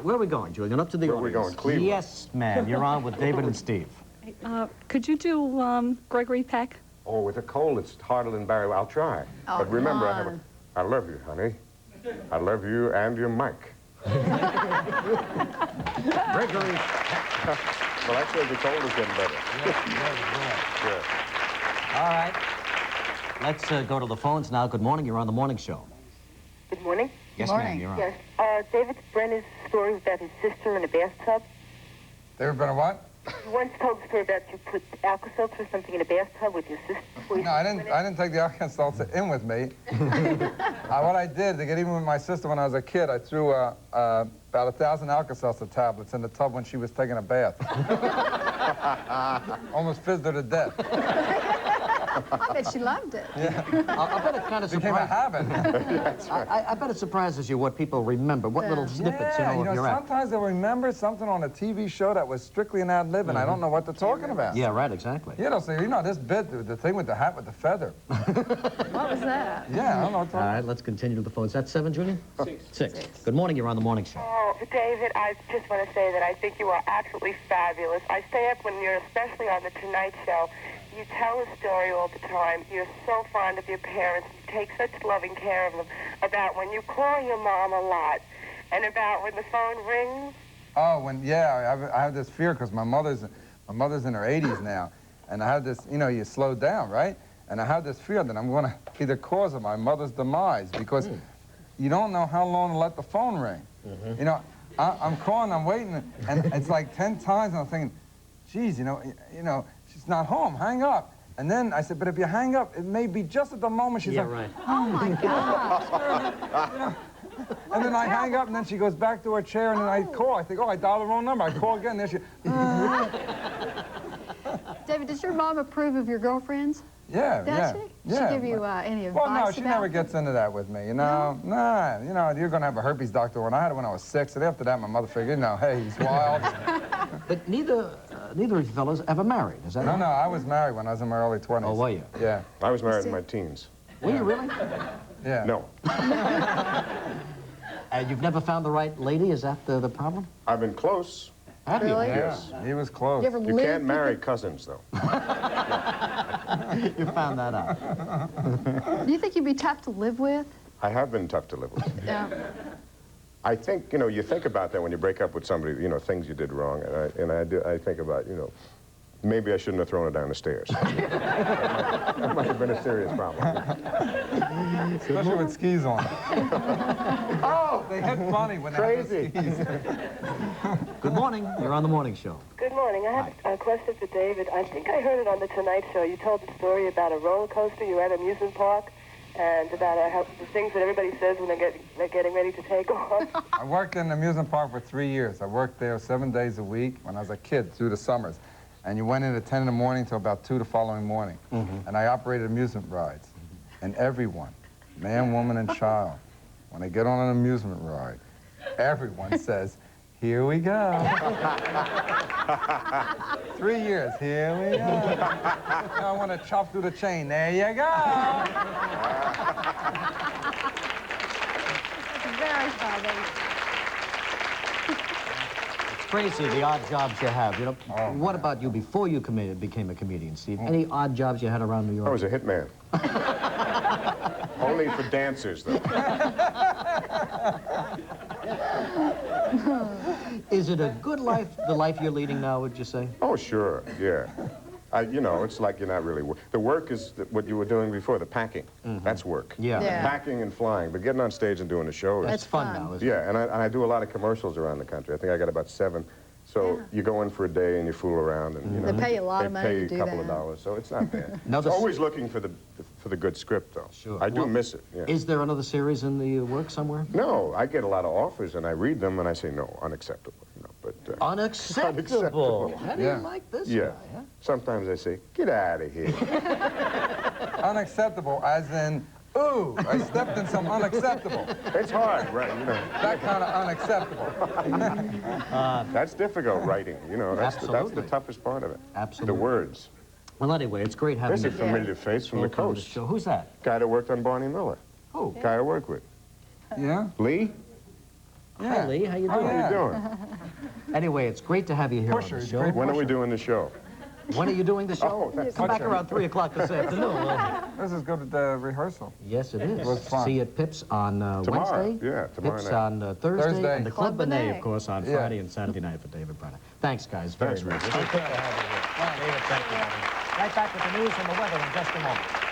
where are we going, Julian? Up to the Where are we going? Cleveland? Yes, ma'am. You're on with David and Steve. Could you do Gregory Peck? Oh, with a cold, it's harder than Barry. I'll try. Oh, but remember, I love you, honey. I love you and your mic. Gregory. Well, actually, the cold is getting better. Yeah. All right. Let's go to the phones now. Good morning. You're on the morning show. Good morning. Yes, ma'am. You're on. Yes. David Brenner's story about his sister in a bathtub. David Brenner what? You once told the story about you put Alka-Seltzer or something in a bathtub with your sister. No, I didn't take the Alka-Seltzer in with me. What I did, to get even with my sister when I was a kid, I threw about 1,000 Alka-Seltzer tablets in the tub when she was taking a bath. Almost fizzed her to death. I bet she loved it. Yeah. I bet it kind of became a habit. I bet it surprises you what people remember, what little snippets, yeah, of your act. sometimes they'll remember something on a TV show that was strictly an ad lib, and I don't know what they're talking about. Yeah, right, exactly. You know, so this bit, the thing with the hat with the feather. What was that? Yeah, I don't know what All right, let's continue to the phone. Is that 7, Julian? 6. Good morning. You're on the morning show. Oh, David, I just want to say that I think you are absolutely fabulous. I stay up when you're especially on the Tonight Show. You tell a story all the time. You're so fond of your parents. You take such loving care of them. About when you call your mom a lot, and about when the phone rings. Oh, I have this fear because my mother's in her 80s now, and I have this, you slow down, right? And I have this fear that I'm going to be the cause of my mother's demise because you don't know how long to let the phone ring. I'm calling, I'm waiting, and it's like 10 times, and I'm thinking, geez, she's not home, hang up. And then I said, but if you hang up, it may be just at the moment she's like, right. Oh, my God. And then I hang up, and then she goes back to her chair, and then I call. I think, oh, I dialed the wrong number. I call again, there she... David, does your mom approve of your girlfriends? Yeah, Does she? Yeah. She give you any advice? Well, no, she about never gets into that with me, No? Nah, you're going to have a herpes doctor when I had it when I was 6, and after that, my mother figured, hey, he's wild. But neither of you fellows ever married, is that right? No, I was married when I was in my early 20s. Oh, were you? Yeah. I was married in my teens. Were you really? Yeah. No. You've never found the right lady? Is that the problem? I've been close. Have you? Really? Yes. He was close. You ever You can't marry cousins, though. You found that out. Do you think you'd be tough to live with? I have been tough to live with. Yeah. I think, you think about that when you break up with somebody, things you did wrong, and I think about, maybe I shouldn't have thrown her down the stairs. That might have been a serious problem. Especially with skis on. Oh, they hit funny when they have the skis. Good morning. You're on the morning show. Good morning. I have a question for David. I think I heard it on the Tonight Show. You told the story about a roller coaster you were at an amusement park, and about how the things that everybody says when they're getting ready to take off. I worked in an amusement park for 3 years. I worked there 7 days a week when I was a kid through the summers. And you went in at 10 in the morning till about 2 the following morning. And I operated amusement rides. And everyone, man, woman, and child, when they get on an amusement ride, everyone says, here we go. 3 years, here we go. Now I want to chop through the chain. There you go. Very funny. Crazy, the odd jobs you have. What about you before you became a comedian, Steve? Any odd jobs you had around New York? I was a hitman. Only for dancers, though. Is it a good life, the life you're leading now, would you say? Oh, sure, yeah. It's like you're not really the work is what you were doing before, the packing. That's work. Yeah. Packing and flying, but getting on stage and doing a show is... That's fun now, isn't it? Yeah, and I do a lot of commercials around the country. I think I got about 7. So you go in for a day and you fool around, and They pay you a lot of money to They do pay a couple of that. dollars, so it's not bad. Now, It's always looking for the good script, though. Sure. I do miss it. Yeah. Is there another series in the work somewhere? No, I get a lot of offers, and I read them, and I say no, unacceptable. Unacceptable. How do you like this Yeah. guy, huh? Sometimes I say, get out of here. Unacceptable, as in, ooh, I stepped in some unacceptable. It's hard, right? That kind of unacceptable. That's difficult writing. That's the toughest part of it. Absolutely. The words. Well, anyway, it's great having There's a familiar face from the coast. Show. Who's that? Guy that worked on Barney Miller. Who? Guy I worked with. Yeah? Lee? Hi, Lee. How you Oh, doing? How you doing? Anyway, it's great to have you here Pusher, on the he's show. great. When are we doing the show? When are you doing the show? Oh, Come back Pusher. around 3 o'clock this afternoon. This is good at the rehearsal. Yes, it is. was fun. See you at Pips on Tomorrow. Wednesday. Yeah, tomorrow Pips night. on Thursday. Thursday. And the Club Benet, Benet. of course, on Yeah. Friday and Saturday night for David Brenner. Thanks, guys. Very Thanks, much. Regis. David, thank you. Right back with the news and the weather in just a moment.